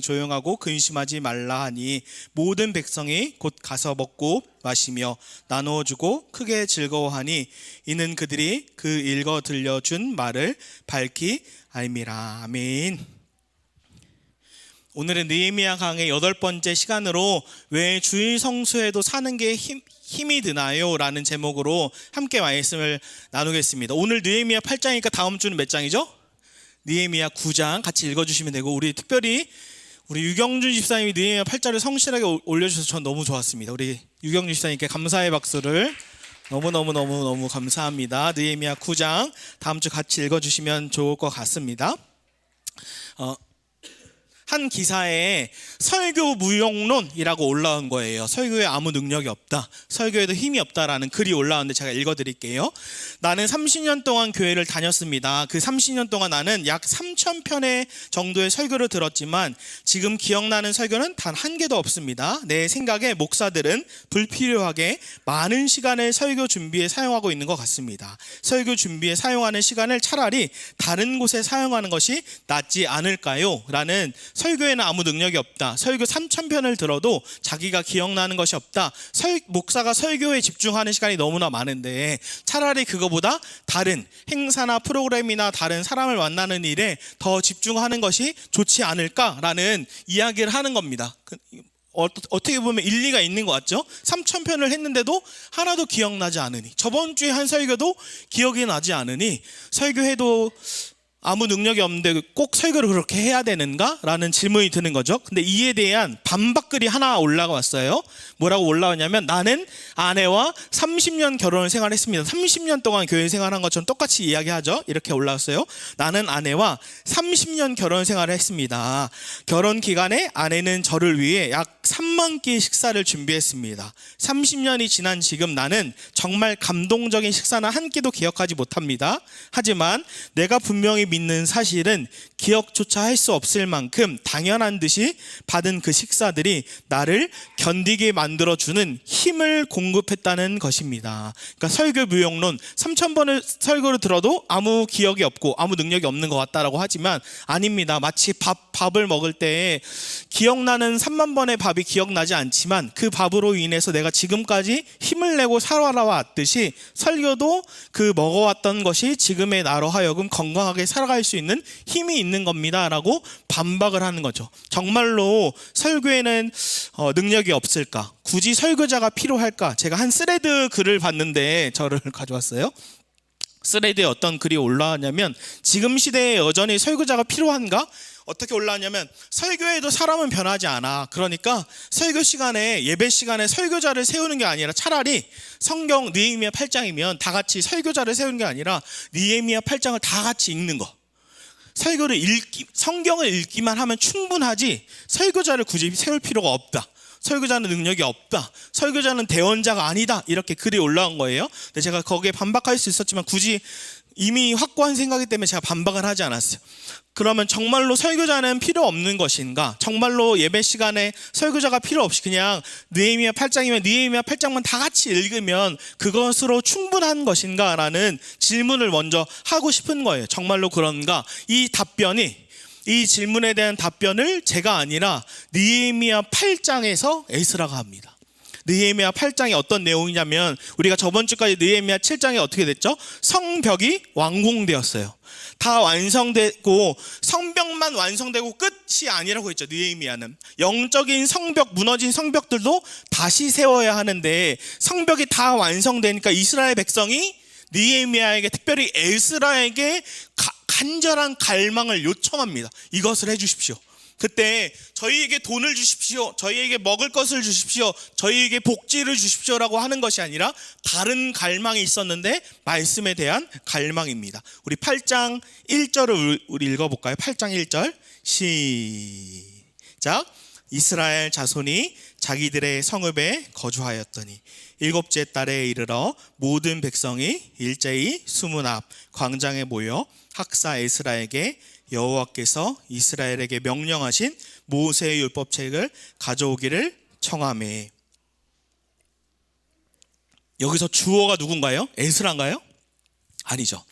조용하고 근심하지 말라 하니 모든 백성이 곧 가서 먹고 마시며 나누어주고 크게 즐거워하니 이는 그들이 그 읽어 들려준 말을 밝히 알미라. 아멘. 오늘은 느헤미야 강의 8번째 시간으로 왜 주일 성수에도 사는 게 힘이 드나요? 라는 제목으로 함께 말씀을 나누겠습니다. 오늘 느헤미야 8장이니까 다음 주는 몇 장이죠? 느헤미야 9장 같이 읽어주시면 되고, 우리 특별히 우리 유경준 집사님이 느헤미야 8장을 성실하게 올려주셔서 전 너무 좋았습니다. 우리 유경준 집사님께 감사의 박수를 너무 감사합니다. 느헤미야 9장 다음 주 같이 읽어주시면 좋을 것 같습니다. 한 기사에 설교 무용론이라고 올라온 거예요. 설교에 아무 능력이 없다, 설교에도 힘이 없다라는 글이 올라왔는데 제가 읽어드릴게요. 나는 30년 동안 교회를 다녔습니다. 그 30년 동안 나는 약 3,000편의 정도의 설교를 들었지만 지금 기억나는 설교는 단 한 개도 없습니다. 내 생각에 목사들은 불필요하게 많은 시간을 설교 준비에 사용하고 있는 것 같습니다. 설교 준비에 사용하는 시간을 차라리 다른 곳에 사용하는 것이 낫지 않을까요? 라는, 설교에는 아무 능력이 없다, 설교 3,000편을 들어도 자기가 기억나는 것이 없다, 목사가 설교에 집중하는 시간이 너무나 많은데 차라리 그거보다 다른 행사나 프로그램이나 다른 사람을 만나는 일에 더 집중하는 것이 좋지 않을까라는 이야기를 하는 겁니다. 어떻게 보면 일리가 있는 것 같죠? 3,000편을 했는데도 하나도 기억나지 않으니, 저번 주에 한 설교도 기억이 나지 않으니 설교해도 아무 능력이 없는데 꼭 설교를 그렇게 해야 되는가? 라는 질문이 드는 거죠. 근데 이에 대한 반박글이 하나 올라왔어요. 뭐라고 올라왔냐면, 나는 아내와 30년 결혼 생활했습니다. 30년 동안 교회 생활한 것처럼 똑같이 이야기하죠. 이렇게 올라왔어요. 나는 아내와 30년 결혼 생활을 했습니다. 결혼 기간에 아내는 저를 위해 약 3만 끼의 식사를 준비했습니다. 30년이 지난 지금 나는 정말 감동적인 식사는 한 끼도 기억하지 못합니다. 하지만 내가 분명히 믿는 사실은 기억조차 할 수 없을 만큼 당연한 듯이 받은 그 식사들이 나를 견디게 만들어주는 힘을 공급했다는 것입니다. 그러니까 설교 무용론, 3,000번을 설교를 들어도 아무 기억이 없고 아무 능력이 없는 것 같다라고 하지만 아닙니다. 마치 밥을 먹을 때 기억나는 3만 번의 밥이 기억나지 않지만 그 밥으로 인해서 내가 지금까지 힘을 내고 살아왔듯이 설교도 그 먹어왔던 것이 지금의 나로 하여금 건강하게 살아갈 수 있는 힘이 있는 겁니다 라고 반박을 하는 거죠. 정말로 설교에는 능력이 없을까? 굳이 설교자가 필요할까? 제가 한 스레드 글을 봤는데 저를 가져왔어요. 스레드에 어떤 글이 올라왔냐면, 지금 시대에 여전히 설교자가 필요한가? 어떻게 올라왔냐면, 설교에도 사람은 변하지 않아. 그러니까 설교 시간에, 예배 시간에 설교자를 세우는 게 아니라 차라리 성경 느헤미야 8장이면 다 같이 설교자를 세우는 게 아니라 느헤미야 8장을 다 같이 읽는 거. 성경을 읽기만 하면 충분하지 설교자를 굳이 세울 필요가 없다, 설교자는 능력이 없다, 설교자는 대언자가 아니다, 이렇게 글이 올라온 거예요. 근데 제가 거기에 반박할 수 있었지만 굳이 이미 확고한 생각이기 때문에 제가 반박을 하지 않았어요. 그러면 정말로 설교자는 필요 없는 것인가? 정말로 예배 시간에 설교자가 필요 없이 그냥 느헤미야 8장이면 느헤미야 8장만 다 같이 읽으면 그것으로 충분한 것인가? 라는 질문을 먼저 하고 싶은 거예요. 정말로 그런가? 이 질문에 대한 답변을 제가 아니라 느헤미야 8장에서 에스라가 합니다. 느헤미야 8장이 어떤 내용이냐면, 우리가 저번 주까지 느헤미야 7장에 어떻게 됐죠? 성벽이 완공되었어요. 다 완성되고, 성벽만 완성되고 끝이 아니라고 했죠. 느헤미야는 영적인 성벽, 무너진 성벽들도 다시 세워야 하는데, 성벽이 다 완성되니까 이스라엘 백성이 느헤미야에게, 특별히 에스라에게 간절한 갈망을 요청합니다. 이것을 해주십시오. 그때 저희에게 돈을 주십시오, 저희에게 먹을 것을 주십시오, 저희에게 복지를 주십시오라고 하는 것이 아니라 다른 갈망이 있었는데 말씀에 대한 갈망입니다. 우리 8장 1절을 우리 읽어볼까요? 8장 1절 시작. 이스라엘 자손이 자기들의 성읍에 거주하였더니 7째 달에 이르러 모든 백성이 일제히 수문 앞 광장에 모여 학사 에스라에게 여호와께서 이스라엘에게 명령하신 모세의 율법책을 가져오기를 청하매. 여기서 주어가 누군가요? 에스라인가요? 아니죠.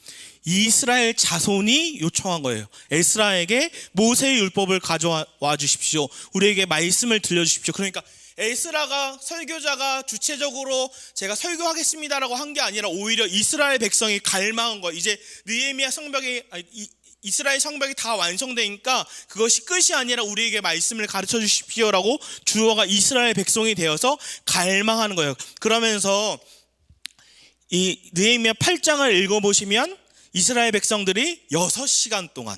이스라엘 자손이 요청한 거예요. 에스라에게 모세의 율법을 가져와 주십시오. 우리에게 말씀을 들려주십시오. 그러니까 에스라가 설교자가 주체적으로 제가 설교하겠습니다라고 한 게 아니라 오히려 이스라엘 백성이 갈망한 거예요. 이제 느헤미야 성벽이 이스라엘 성벽이 다 완성되니까 그것이 끝이 아니라 우리에게 말씀을 가르쳐 주십시오라고 주어가 이스라엘 백성이 되어서 갈망하는 거예요. 그러면서 이 느헤미야 8장을 읽어보시면 이스라엘 백성들이 6시간 동안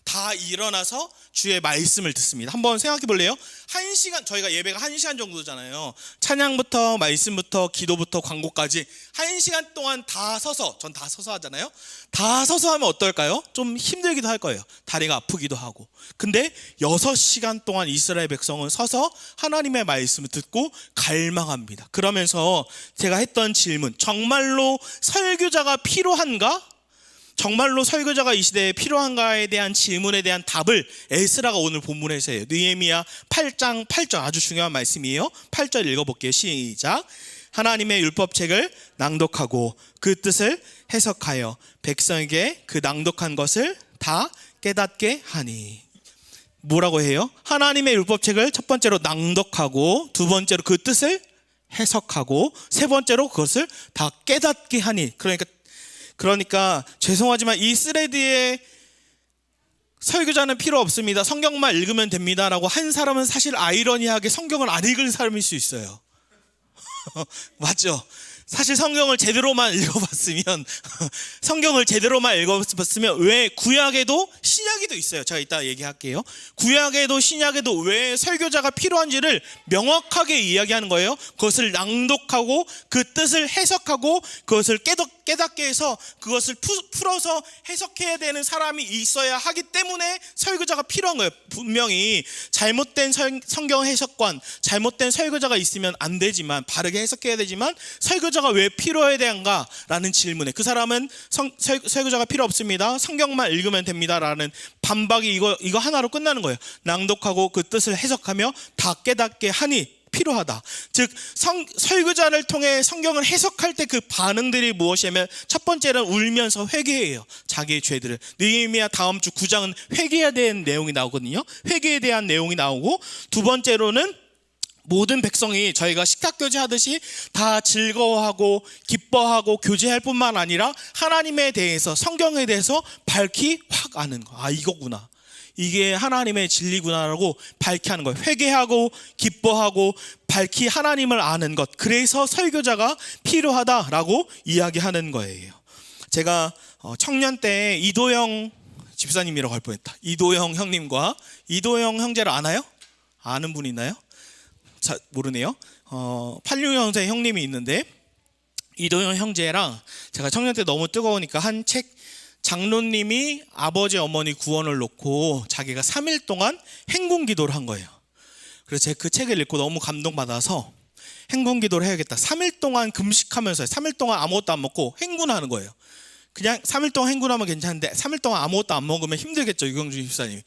다 일어나서 주의 말씀을 듣습니다. 한번 생각해 볼래요? 1시간, 저희가 예배가 1시간 정도잖아요. 찬양부터 말씀부터 기도부터 광고까지 1시간 동안 다 서서, 전 다 서서 하잖아요. 다 서서 하면 어떨까요? 좀 힘들기도 할 거예요. 다리가 아프기도 하고. 근데 6시간 동안 이스라엘 백성은 서서 하나님의 말씀을 듣고 갈망합니다. 그러면서 제가 했던 질문, 정말로 설교자가 필요한가? 정말로 설교자가 이 시대에 필요한가에 대한 질문에 대한 답을 에스라가 오늘 본문에서 해요. 느헤미야 8장 8절, 아주 중요한 말씀이에요. 8절 읽어볼게요. 시작. 하나님의 율법책을 낭독하고 그 뜻을 해석하여 백성에게 그 낭독한 것을 다 깨닫게 하니. 뭐라고 해요? 하나님의 율법책을 첫 번째로 낭독하고 두 번째로 그 뜻을 해석하고 세 번째로 그것을 다 깨닫게 하니. 그러니까 죄송하지만 이 스레드에 설교자는 필요 없습니다, 성경만 읽으면 됩니다 라고 한 사람은 사실 아이러니하게 성경을 안 읽은 사람일 수 있어요. 맞죠? 사실 성경을 제대로만 읽어봤으면 왜 구약에도 신약에도 있어요. 제가 이따 얘기할게요. 구약에도 신약에도 왜 설교자가 필요한지를 명확하게 이야기하는 거예요. 그것을 낭독하고 그 뜻을 해석하고 그것을 깨닫게 해서 그것을 풀어서 해석해야 되는 사람이 있어야 하기 때문에 설교자가 필요한 거예요. 분명히 잘못된 성경 해석관, 잘못된 설교자가 있으면 안 되지만, 바르게 해석해야 되지만, 설교자가 왜 필요해야 되는가라는 질문에 그 사람은 설교자가 필요 없습니다, 성경만 읽으면 됩니다라는 반박이 이거 하나로 끝나는 거예요. 낭독하고 그 뜻을 해석하며 다 깨닫게 하니 필요하다. 즉 설교자를 통해 성경을 해석할 때 그 반응들이 무엇이냐면, 첫 번째는 울면서 회개해요. 자기의 죄들을. 느헤미야 다음 주 9장은 회개해야 되는 내용이 나오거든요. 회개에 대한 내용이 나오고, 두 번째로는 모든 백성이 저희가 식탁교제 하듯이 다 즐거워하고 기뻐하고 교제할 뿐만 아니라 하나님에 대해서, 성경에 대해서 밝히 확 아는 거. 아, 이거구나, 이게 하나님의 진리구나라고 밝히 하는 거예요. 회개하고 기뻐하고 밝히 하나님을 아는 것. 그래서 설교자가 필요하다라고 이야기하는 거예요. 제가 청년 때 이도영 집사님이라고 할 뻔했다. 이도영 형님과, 이도영 형제를 아나요? 아는 분 있나요? 자, 모르네요. 86년생 형님이 있는데, 이도영 형제랑 제가 청년 때 너무 뜨거우니까 한 책, 장로님이 아버지 어머니 구원을 놓고 자기가 3일 동안 행군 기도를 한 거예요. 그래서 제가 그 책을 읽고 너무 감동받아서 행군 기도를 해야겠다. 3일 동안 금식하면서 3일 동안 아무것도 안 먹고 행군하는 거예요. 그냥 3일 동안 행군하면 괜찮은데 3일 동안 아무것도 안 먹으면 힘들겠죠, 유경준 집사님.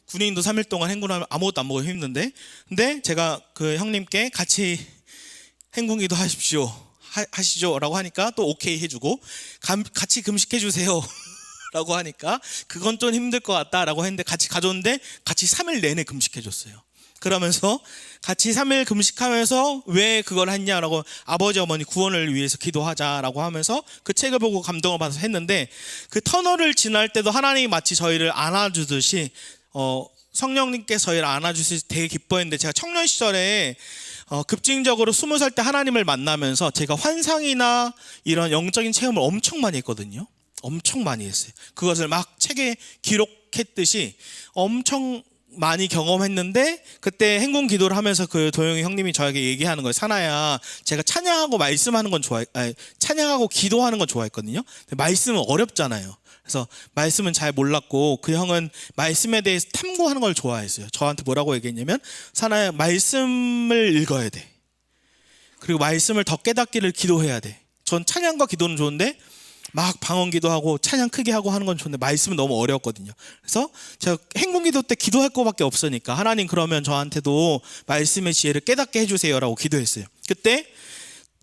군인도 3일 동안 행군하면 아무것도 안 먹으면 힘든데, 근데 제가 그 형님께 같이 행군 기도 하시죠 라고 하니까 또 오케이 해주고, 같이 금식해 주세요 라고 하니까 그건 좀 힘들 것 같다 라고 했는데 같이 가져오는데 같이 3일 내내 금식해 줬어요. 그러면서 같이 3일 금식하면서 왜 그걸 했냐라고, 아버지 어머니 구원을 위해서 기도하자라고 하면서 그 책을 보고 감동을 받아서 했는데, 그 터널을 지날 때도 하나님이 마치 저희를 안아주듯이 성령님께서 저희를 안아주셔서 되게 기뻐했는데, 제가 청년 시절에 급진적으로 20살 때 하나님을 만나면서 제가 환상이나 이런 영적인 체험을 엄청 많이 했거든요. 엄청 많이 했어요. 그것을 막 책에 기록했듯이 엄청 많이 경험했는데, 그때 행군 기도를 하면서 그 도영이 형님이 저에게 얘기하는 거예요. 사나야, 제가 찬양하고 말씀하는 건 찬양하고 기도하는 건 좋아했거든요. 근데 말씀은 어렵잖아요. 그래서 말씀은 잘 몰랐고, 그 형은 말씀에 대해서 탐구하는 걸 좋아했어요. 저한테 뭐라고 얘기했냐면, 사나야, 말씀을 읽어야 돼. 그리고 말씀을 더 깨닫기를 기도해야 돼. 전 찬양과 기도는 좋은데 막 방언 기도하고 찬양 크게 하고 하는 건 좋은데 말씀은 너무 어려웠거든요. 그래서 제가 행군 기도 때 기도할 거밖에 없으니까, 하나님 그러면 저한테도 말씀의 지혜를 깨닫게 해주세요 라고 기도했어요. 그때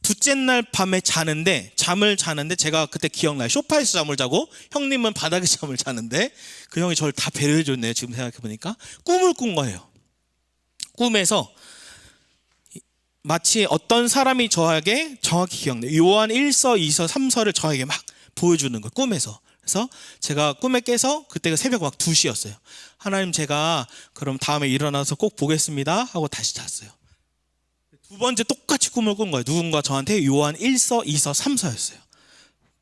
둘째 날 밤에 잠을 자는데 제가 그때 기억나요. 소파에서 잠을 자고 형님은 바닥에서 잠을 자는데 그 형이 저를 다 배려해 줬네요. 지금 생각해보니까 꿈을 꾼 거예요. 꿈에서 마치 어떤 사람이 저에게, 정확히 기억나요, 요한 1서 2서 3서를 저에게 막 보여주는 거예요. 꿈에서. 그래서 제가 꿈에 깨서, 그때가 새벽 막 2시였어요 하나님, 제가 그럼 다음에 일어나서 꼭 보겠습니다 하고 다시 잤어요. 두 번째 똑같이 꿈을 꾼 거예요. 누군가 저한테 요한 1서 2서 3서였어요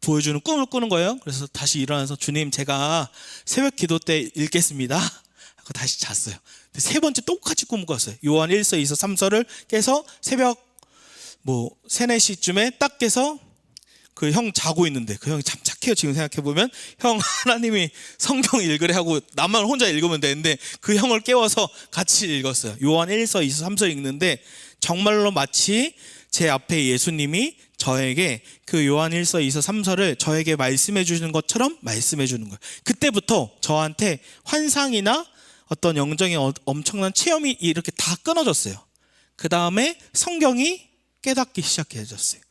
보여주는 꿈을 꾸는 거예요. 그래서 다시 일어나서 주님, 제가 새벽 기도 때 읽겠습니다 하고 다시 잤어요. 세 번째 똑같이 꿈을 꿨어요. 요한 1서 2서 3서를 깨서 새벽 3, 4시쯤에 딱 깨서 그 형 자고 있는데, 그 형이 참 착해요. 지금 생각해보면 형, 하나님이 성경 읽으래 하고 나만 혼자 읽으면 되는데 그 형을 깨워서 같이 읽었어요. 요한 1서 2서 3서 읽는데 정말로 마치 제 앞에 예수님이 저에게 그 요한 1서 2서 3서를 저에게 말씀해 주시는 것처럼 말씀해 주는 거예요. 그때부터 저한테 환상이나 어떤 영적인 엄청난 체험이 이렇게 다 끊어졌어요. 그 다음에 성경이 깨닫기 시작해졌어요.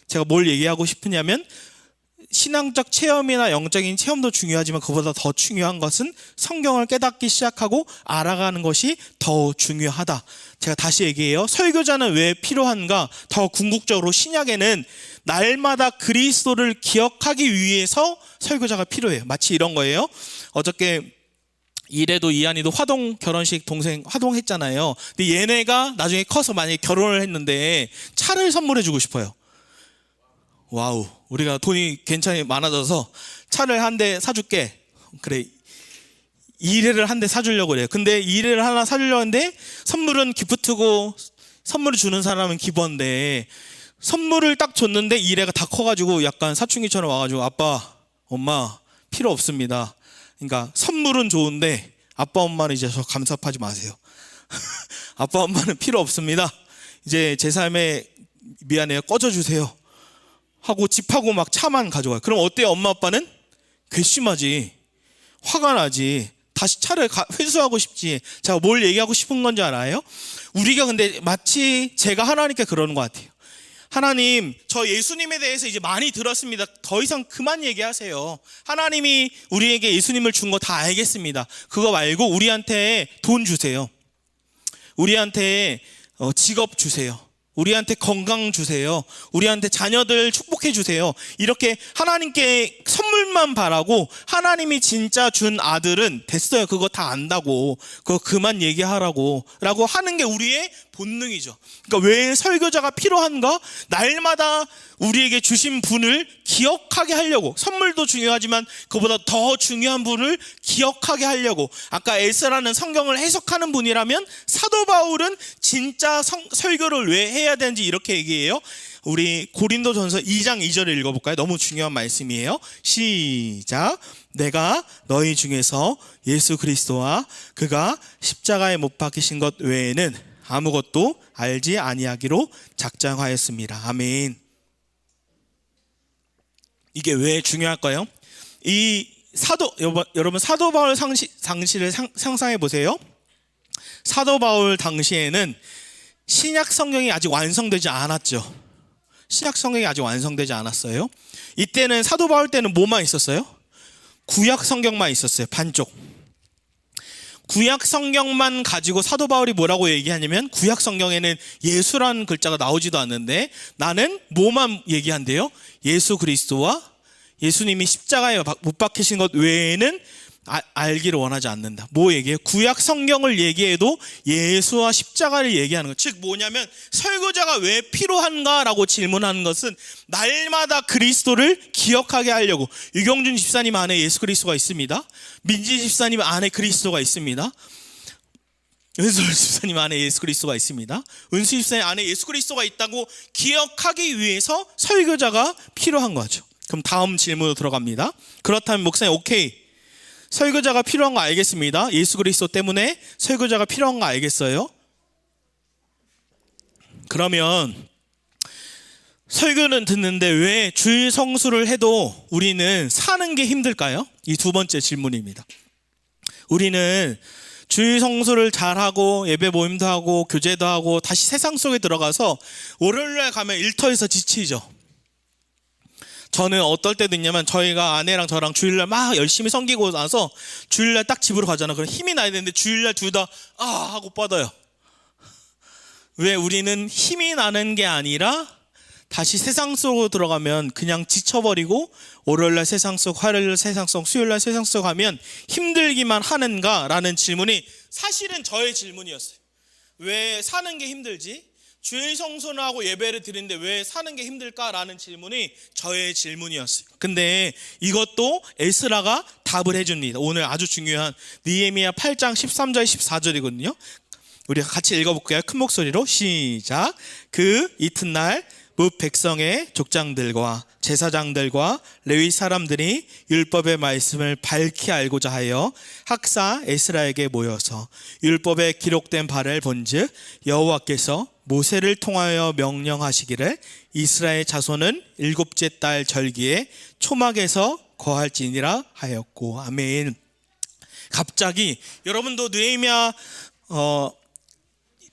제가 뭘 얘기하고 싶으냐면, 신앙적 체험이나 영적인 체험도 중요하지만 그보다 더 중요한 것은 성경을 깨닫기 시작하고 알아가는 것이 더 중요하다. 제가 다시 얘기해요. 설교자는 왜 필요한가? 더 궁극적으로 신약에는 날마다 그리스도를 기억하기 위해서 설교자가 필요해요. 마치 이런 거예요. 어저께 이래도 이한이도 화동 결혼식 동생 화동했잖아요. 근데 얘네가 나중에 커서 만약에 결혼을 했는데 차를 선물해 주고 싶어요. 와우, 우리가 돈이 괜찮이 많아져서 차를 한 대 사줄게. 그래, 이래를 한 대 사주려고 그래요. 근데 이래를 하나 사주려고 하는데 선물은 기프트고 선물을 주는 사람은 기본인데, 선물을 딱 줬는데 이래가 다 커가지고 약간 사춘기처럼 와가지고 아빠, 엄마 필요 없습니다. 그러니까 선물은 좋은데 아빠, 엄마는 이제 저 감사하지 마세요. 아빠, 엄마는 필요 없습니다. 이제 제 삶에 미안해요. 꺼져주세요 하고 집하고 막 차만 가져가요. 그럼 어때요? 엄마 아빠는 괘씸하지, 화가 나지, 다시 차를 회수하고 싶지. 제가 뭘 얘기하고 싶은 건지 알아요? 우리가 근데 마치 제가 하나님께 그러는 것 같아요. 하나님, 저 예수님에 대해서 이제 많이 들었습니다. 더 이상 그만 얘기하세요. 하나님이 우리에게 예수님을 준 거 다 알겠습니다. 그거 말고 우리한테 돈 주세요. 우리한테 직업 주세요. 우리한테 건강 주세요. 우리한테 자녀들 축복해 주세요. 이렇게 하나님께 선물만 바라고, 하나님이 진짜 준 아들은 됐어요, 그거 다 안다고, 그거 그만 얘기하라고 라고 하는 게 우리의 본능이죠. 그러니까 왜 설교자가 필요한가? 날마다 우리에게 주신 분을 기억하게 하려고. 선물도 중요하지만 그보다 더 중요한 분을 기억하게 하려고. 아까 에스라는 성경을 해석하는 분이라면 사도 바울은 진짜 설교를 왜 해야 되는지 이렇게 얘기해요. 우리 고린도전서 2장 2절을 읽어볼까요? 너무 중요한 말씀이에요. 시작. 내가 너희 중에서 예수 그리스도와 그가 십자가에 못 박히신 것 외에는 아무것도 알지 아니하기로 작정하였습니다. 아멘. 이게 왜 중요할까요? 여러분 사도 바울 당시를 상상해 보세요. 사도 바울 당시에는 신약 성경이 아직 완성되지 않았죠. 신약 성경이 아직 완성되지 않았어요. 이때는 사도 바울 때는 뭐만 있었어요? 구약 성경만 있었어요. 반쪽. 구약 성경만 가지고 사도 바울이 뭐라고 얘기하냐면, 구약 성경에는 예수라는 글자가 나오지도 않는데 나는 뭐만 얘기한대요? 예수 그리스도와 예수님이 십자가에 못 박히신 것 외에는 알기를 원하지 않는다. 뭐 얘기해요? 구약 성경을 얘기해도 예수와 십자가를 얘기하는 것. 즉 뭐냐면, 설교자가 왜 필요한가라고 질문하는 것은 날마다 그리스도를 기억하게 하려고. 유경준 집사님 안에 예수 그리스도가 있습니다. 민지 집사님 안에 그리스도가 있습니다. 은솔 집사님 안에 예수 그리스도가 있습니다. 은수 집사님 안에 예수 그리스도가 있다고 기억하기 위해서 설교자가 필요한 거죠. 그럼 다음 질문으로 들어갑니다. 그렇다면 목사님, 오케이, 설교자가 필요한 거 알겠습니다. 예수 그리스도 때문에 설교자가 필요한 거 알겠어요. 그러면 설교는 듣는데 왜 주일 성수를 해도 우리는 사는 게 힘들까요? 이 두 번째 질문입니다. 우리는 주일 성수를 잘하고 예배 모임도 하고 교제도 하고 다시 세상 속에 들어가서 월요일날 가면 일터에서 지치죠. 저는 어떨 때도 있냐면 저희가 아내랑 저랑 주일날 막 열심히 섬기고 나서 주일날 딱 집으로 가잖아. 그럼 힘이 나야 되는데 주일날 둘 다 하고 뻗어요. 왜? 우리는 힘이 나는 게 아니라 다시 세상 속으로 들어가면 그냥 지쳐버리고 월요일날 세상 속, 화요일날 세상 속, 수요일날 세상 속 하면 힘들기만 하는가? 라는 질문이 사실은 저의 질문이었어요. 왜 사는 게 힘들지? 주일 성수를 하고 예배를 드리는데 왜 사는 게 힘들까? 라는 질문이 저의 질문이었어요. 근데 이것도 에스라가 답을 해줍니다. 오늘 아주 중요한 느헤미야 8장 13절 14절이거든요. 우리가 같이 읽어볼게요. 큰 목소리로 시작. 그 이튿날 뭇 백성의 족장들과 제사장들과 레위 사람들이 율법의 말씀을 밝히 알고자 하여 학사 에스라에게 모여서 율법에 기록된 바를 본즉 여호와께서 모세를 통하여 명령하시기를 이스라엘 자손은 일곱째 달 절기에 초막에서 거할지니라 하였고. 아멘. 갑자기 여러분도 느헤미야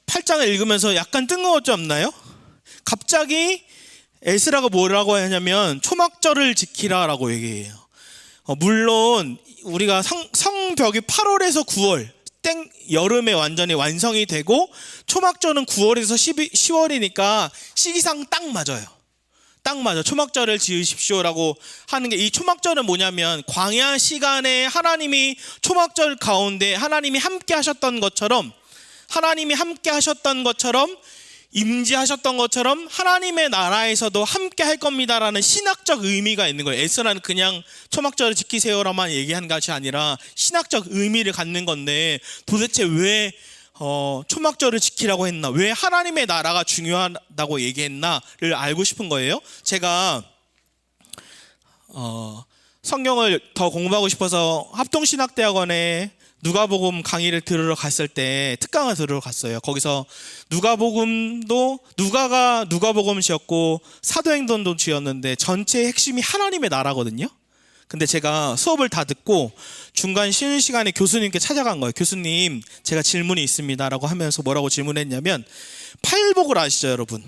8장을 읽으면서 약간 뜬금없지 않나요? 갑자기 에스라가 뭐라고 하냐면 초막절을 지키라라고 얘기해요. 물론 우리가 성벽이 8월에서 9월 여름에 완전히 완성이 되고 초막절은 9월에서 10월이니까 시기상 딱 맞아요. 딱 맞아. 초막절을 지으십시오라고 하는 게, 이 초막절은 뭐냐면 광야 시간에 하나님이 초막절 가운데 하나님이 함께 하셨던 것처럼, 임재하셨던 것처럼 하나님의 나라에서도 함께 할 겁니다라는 신학적 의미가 있는 거예요. 에스라는 그냥 초막절을 지키세요라만 얘기한 것이 아니라 신학적 의미를 갖는 건데, 도대체 왜 초막절을 지키라고 했나, 왜 하나님의 나라가 중요하다고 얘기했나를 알고 싶은 거예요. 제가 성경을 더 공부하고 싶어서 합동신학대학원에 누가복음 강의를 들으러 갔을 때 특강을 들으러 갔어요. 거기서 누가복음도 누가가 누가복음 지었고 사도행전도 지었는데 전체의 핵심이 하나님의 나라거든요. 근데 제가 수업을 다 듣고 중간 쉬는 시간에 교수님께 찾아간 거예요. 교수님, 제가 질문이 있습니다라고 하면서 뭐라고 질문했냐면, 팔복을 아시죠 여러분?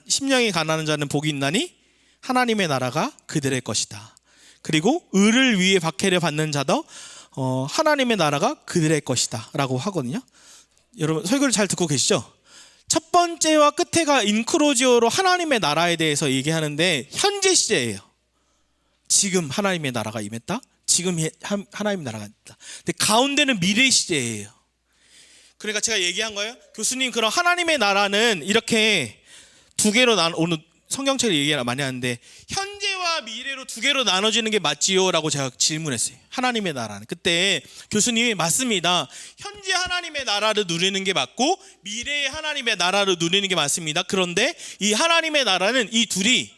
심령이 가난한 자는 복이 있나니 하나님의 나라가 그들의 것이다. 그리고 의를 위해 박해를 받는 자도 하나님의 나라가 그들의 것이다 라고 하거든요. 여러분 설교를 잘 듣고 계시죠? 첫 번째와 끝에가 인크로지오로 하나님의 나라에 대해서 얘기하는데 현재 시제예요. 지금 하나님의 나라가 임했다. 지금 하나님의 나라가 있다. 근데 가운데는 미래 시제예요. 그러니까 제가 얘기한 거예요. 교수님, 그럼 하나님의 나라는 이렇게 두 개로 오늘 성경책을 얘기를 많이 하는데 현재와 미래로 두 개로 나눠지는 게 맞지요? 라고 제가 질문했어요. 하나님의 나라는. 그때 교수님이 맞습니다. 현재 하나님의 나라를 누리는 게 맞고 미래의 하나님의 나라를 누리는 게 맞습니다. 그런데 이 하나님의 나라는 이 둘이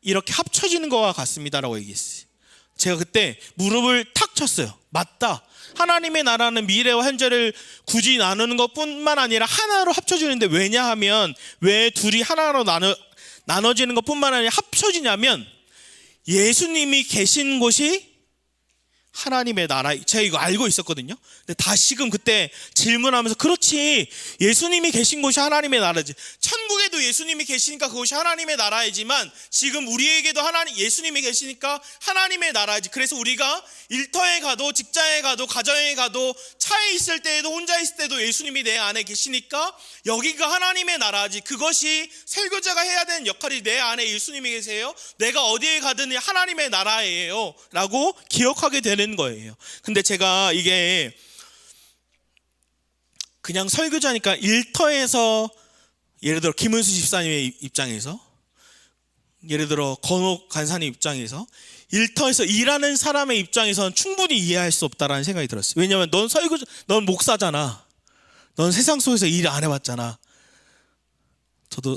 이렇게 합쳐지는 것과 같습니다 라고 얘기했어요. 제가 그때 무릎을 탁 쳤어요. 맞다. 하나님의 나라는 미래와 현재를 굳이 나누는 것뿐만 아니라 하나로 합쳐지는데, 왜냐하면 왜 둘이 하나로 나눠지는 것뿐만 아니라 합쳐지냐면 예수님이 계신 곳이 하나님의 나라. 제가 이거 알고 있었거든요. 근데 다시금 그때 질문하면서, 그렇지, 예수님이 계신 곳이 하나님의 나라지. 천국에도 예수님이 계시니까 그곳이 하나님의 나라이지만 지금 우리에게도 예수님이 계시니까 하나님의 나라지. 그래서 우리가 일터에 가도 직장에 가도 가정에 가도 차에 있을 때에도 혼자 있을 때도 예수님이 내 안에 계시니까 여기가 하나님의 나라지. 그것이 설교자가 해야 되는 역할이, 내 안에 예수님이 계세요. 내가 어디에 가든 하나님의 나라예요 라고 기억하게 되는 거예요. 근데 제가 이게 그냥 설교자니까 일터에서, 예를 들어 김은수 집사님의 입장에서, 예를 들어 건옥 간사님 입장에서, 일터에서 일하는 사람의 입장에서는 충분히 이해할 수 없다라는 생각이 들었어요. 왜냐하면 넌 목사잖아. 넌 세상 속에서 일 안 해봤잖아. 저도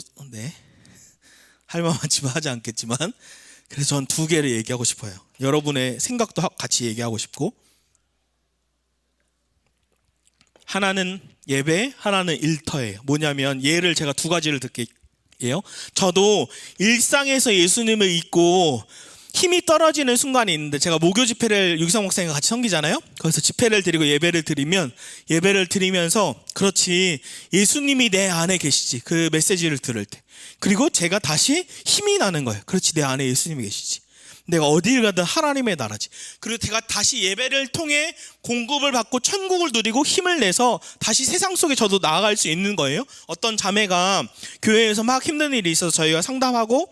할 만하지만 하지 않겠지만, 그래서 전 두 개를 얘기하고 싶어요. 여러분의 생각도 같이 얘기하고 싶고, 하나는 예배, 하나는 일터예요. 뭐냐면, 예를 제가 두 가지를 들게요. 저도 일상에서 예수님을 잊고 힘이 떨어지는 순간이 있는데, 제가 모교 집회를 유기성 목사님과 같이 섬기잖아요. 거기서 집회를 드리고 예배를 드리면서 그렇지, 예수님이 내 안에 계시지, 그 메시지를 들을 때, 그리고 제가 다시 힘이 나는 거예요. 그렇지, 내 안에 예수님이 계시지, 내가 어딜 가든 하나님의 나라지. 그리고 제가 다시 예배를 통해 공급을 받고 천국을 누리고 힘을 내서 다시 세상 속에 저도 나아갈 수 있는 거예요. 어떤 자매가 교회에서 막 힘든 일이 있어서 저희가 상담하고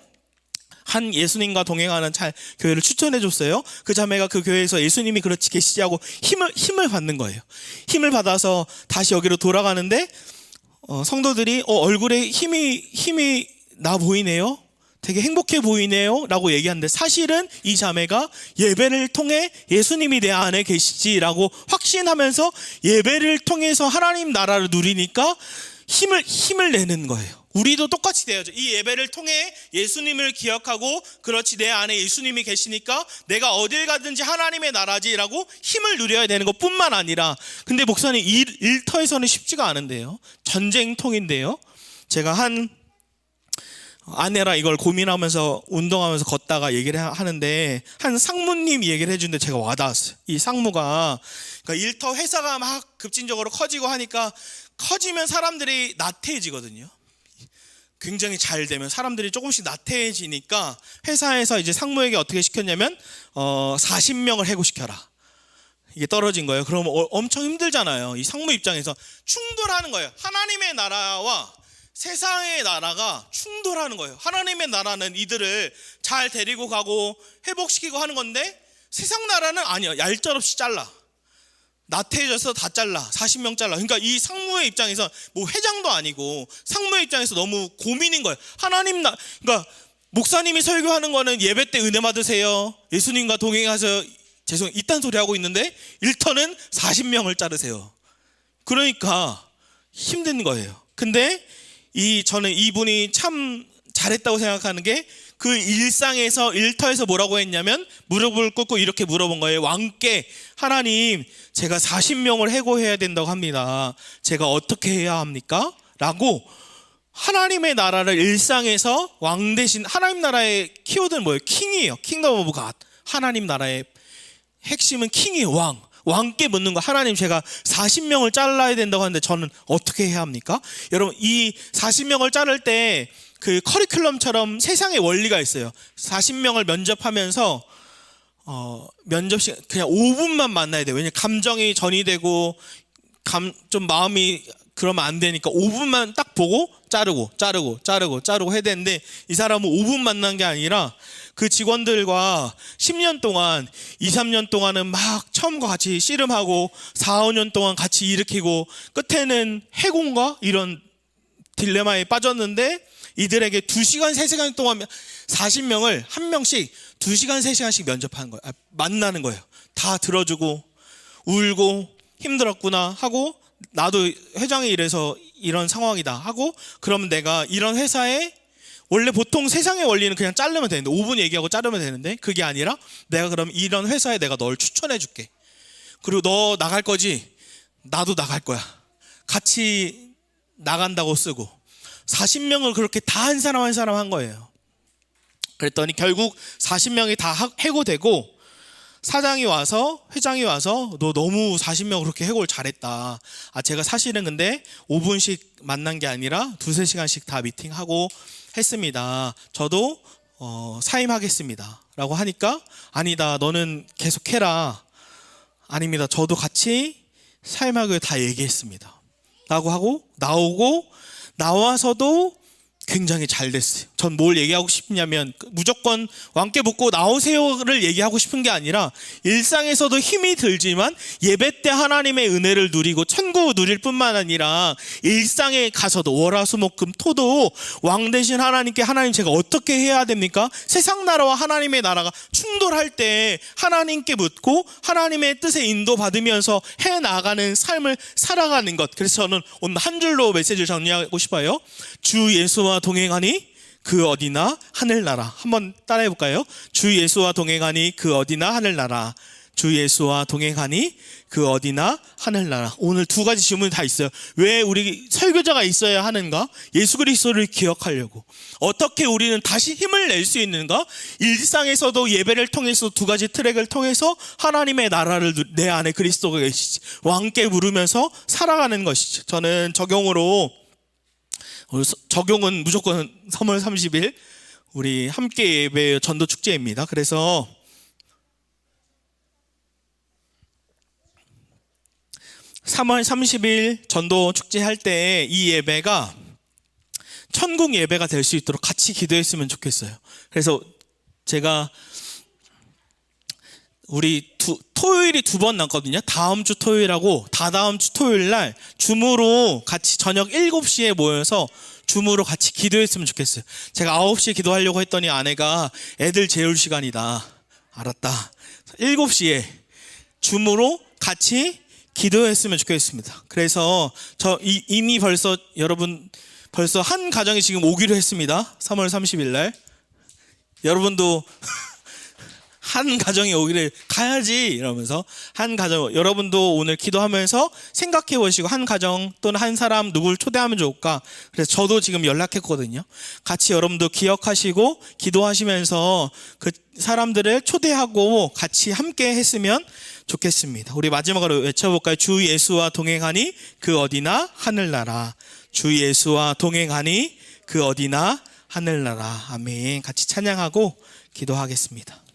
한 예수님과 동행하는 교회를 추천해 줬어요. 그 자매가 그 교회에서 예수님이 그렇지 계시지 하고 힘을 받는 거예요. 힘을 받아서 다시 여기로 돌아가는데 성도들이 얼굴에 힘이 나 보이네요, 되게 행복해 보이네요 라고 얘기하는데, 사실은 이 자매가 예배를 통해 예수님이 내 안에 계시지라고 확신하면서 예배를 통해서 하나님 나라를 누리니까 힘을 내는 거예요. 우리도 똑같이 돼야죠. 이 예배를 통해 예수님을 기억하고, 그렇지, 내 안에 예수님이 계시니까 내가 어딜 가든지 하나님의 나라지라고 힘을 누려야 되는 것뿐만 아니라, 근데 목사님 일터에서는 쉽지가 않은데요, 전쟁통인데요. 제가 한 아내랑 이걸 고민하면서 운동하면서 걷다가 얘기를 하는데, 한 상무님 얘기를 해주는데 제가 와닿았어요. 이 상무가, 그러니까 일터 회사가 막 급진적으로 커지고 하니까, 커지면 사람들이 나태해지거든요. 굉장히 잘 되면 사람들이 조금씩 나태해지니까 회사에서 이제 상무에게 어떻게 시켰냐면 40명을 해고시켜라, 이게 떨어진 거예요. 그러면 엄청 힘들잖아요. 이 상무 입장에서 충돌하는 거예요. 하나님의 나라와 세상의 나라가 충돌하는 거예요. 하나님의 나라는 이들을 잘 데리고 가고 회복시키고 하는 건데, 세상 나라는 아니야, 얄짤없이 잘라, 나태해져서 다 잘라, 40명 잘라. 그러니까 이 상무의 입장에서 뭐 회장도 아니고 상무의 입장에서 너무 고민인 거예요. 그러니까 목사님이 설교하는 거는 예배 때 은혜 받으세요, 예수님과 동행하셔, 이딴 소리 하고 있는데 일터는 40명을 자르세요. 그러니까 힘든 거예요. 근데 저는 이분이 참 잘했다고 생각하는 게, 그 일터에서 뭐라고 했냐면 무릎을 꿇고 이렇게 물어본 거예요. 왕께, 하나님, 제가 40명을 해고해야 된다고 합니다. 제가 어떻게 해야 합니까? 라고 하나님의 나라를 일상에서 왕 대신, 하나님 나라의 키워드는 뭐예요? 킹이에요. 킹덤 오브 갓. 하나님 나라의 핵심은 킹이에요. 왕께 묻는 거. 하나님, 제가 40명을 잘라야 된다고 하는데 저는 어떻게 해야 합니까? 여러분, 이 40명을 자를 때 그 커리큘럼처럼 세상의 원리가 있어요. 40명을 면접하면서 면접 시간 그냥 5분만 만나야 돼요. 왜냐면 감정이 전이되고 좀 마음이 그러면 안 되니까 5분만 딱 보고 자르고 해야 되는데, 이 사람은 5분 만난 게 아니라 그 직원들과 10년 동안, 2, 3년 동안은 막 처음과 같이 씨름하고 4, 5년 동안 같이 일으키고 끝에는 해고인가? 이런 딜레마에 빠졌는데, 이들에게 2시간, 3시간 동안 40명을 한 명씩 2시간, 3시간씩 면접하는 거예요. 만나는 거예요. 다 들어주고 울고 힘들었구나 하고, 나도 회장이 이래서 이런 상황이다 하고, 그러면 내가 이런 회사에, 원래 보통 세상의 원리는 그냥 자르면 되는데 5분 얘기하고 자르면 되는데, 그게 아니라 내가 그럼 이런 회사에 내가 널 추천해 줄게, 그리고 너 나갈 거지? 나도 나갈 거야, 같이 나간다고 쓰고, 40명을 그렇게 다 한 사람 한 사람 한 거예요. 그랬더니 결국 40명이 다 해고되고, 사장이 와서, 회장이 와서, 너 너무 40명 그렇게 해고를 잘했다. 제가 사실은 근데 5분씩 만난 게 아니라 2, 3시간씩 다 미팅하고 했습니다. 저도 사임하겠습니다 라고 하니까, 아니다, 너는 계속 해라. 아닙니다, 저도 같이 사임하기로 다 얘기했습니다 라고 하고 나와서도 굉장히 잘 됐어요. 전 뭘 얘기하고 싶냐면, 무조건 왕께 묻고 나오세요를 얘기하고 싶은 게 아니라, 일상에서도 힘이 들지만 예배 때 하나님의 은혜를 누리고 천국을 누릴 뿐만 아니라 일상에 가서도 월화수목금토도 왕 대신 하나님께, 하나님, 제가 어떻게 해야 됩니까? 세상 나라와 하나님의 나라가 충돌할 때 하나님께 묻고 하나님의 뜻에 인도받으면서 해나가는 삶을 살아가는 것. 그래서 저는 오늘 한 줄로 메시지를 정리하고 싶어요. 주 예수와 동행하니 그 어디나 하늘나라. 한번 따라해 볼까요? 주 예수와 동행하니 그 어디나 하늘나라. 주 예수와 동행하니 그 어디나 하늘나라. 오늘 두 가지 질문이 다 있어요. 왜 우리 설교자가 있어야 하는가? 예수 그리스도를 기억하려고. 어떻게 우리는 다시 힘을 낼 수 있는가? 일상에서도 예배를 통해서 두 가지 트랙을 통해서 하나님의 나라를 내 안에 그리스도가 계시지 왕께 물으면서 살아가는 것이죠. 저는 적용은 무조건 3월 30일 우리 함께 예배 전도 축제입니다. 그래서 3월 30일 전도 축제 할 때 이 예배가 천국 예배가 될 수 있도록 같이 기도했으면 좋겠어요. 그래서 제가 우리 토요일이 2번 남거든요. 다음 주 토요일하고 다다음 주 토요일 날 줌으로 같이 저녁 7시에 모여서 줌으로 같이 기도했으면 좋겠어요. 제가 9시에 기도하려고 했더니 아내가 애들 재울 시간이다. 알았다. 7시에 줌으로 같이 기도했으면 좋겠습니다. 그래서 이미 여러분 벌써 한 가정이 지금 오기로 했습니다. 3월 30일 날 여러분도 한 가정이 오기를 가야지 이러면서 한 가정 여러분도 오늘 기도하면서 생각해 보시고 한 가정 또는 한 사람 누굴 초대하면 좋을까. 그래서 저도 지금 연락했거든요. 같이 여러분도 기억하시고 기도하시면서 그 사람들을 초대하고 같이 함께 했으면 좋겠습니다. 우리 마지막으로 외쳐볼까요? 주 예수와 동행하니 그 어디나 하늘나라. 주 예수와 동행하니 그 어디나 하늘나라. 아멘. 같이 찬양하고 기도하겠습니다.